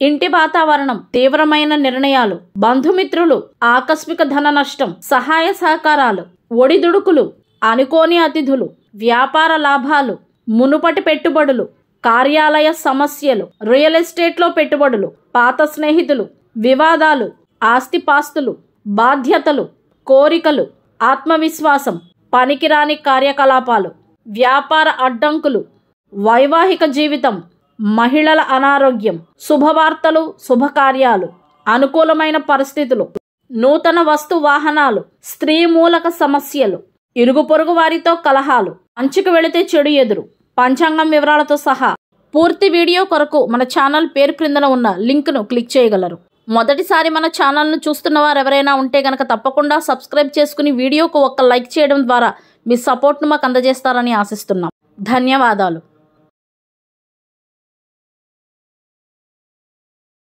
ఇంటి వాతావరణం, తీవ్రమైన నిర్ణయాలు, బంధుమిత్రులు, ఆకస్మిక ధన నష్టం, సహాయ సహకారాలు, ఒడిదుడుకులు, అనుకోని అతిథులు, వ్యాపార లాభాలు, మునుపటి పెట్టుబడులు, కార్యాలయ సమస్యలు, రియల్ ఎస్టేట్లో పెట్టుబడులు, పాత స్నేహితులు, వివాదాలు, ఆస్తిపాస్తులు, బాధ్యతలు, కోరికలు, ఆత్మవిశ్వాసం, పనికిరాని కార్యకలాపాలు, వ్యాపార అడ్డంకులు, వైవాహిక జీవితం, మహిళల అనారోగ్యం, శుభవార్తలు, శుభకార్యాలు, అనుకూలమైన పరిస్థితులు, నూతన వస్తు వాహనాలు, స్త్రీ మూలక సమస్యలు, ఇరుగు పొరుగు వారితో కలహాలు, మంచికి వెళితే చెడు ఎదురు, పంచాంగం వివరాలతో సహా పూర్తి వీడియో కొరకు మన ఛానల్ పేరు క్రిందన ఉన్న లింక్ను క్లిక్ చేయగలరు. మొదటిసారి మన ఛానల్ను చూస్తున్న వారు ఎవరైనా ఉంటే గనక తప్పకుండా సబ్స్క్రైబ్ చేసుకుని వీడియోకు ఒక్క లైక్ చేయడం ద్వారా మీ సపోర్ట్ను మాకు అందజేస్తారని ఆశిస్తున్నాం. ధన్యవాదాలు.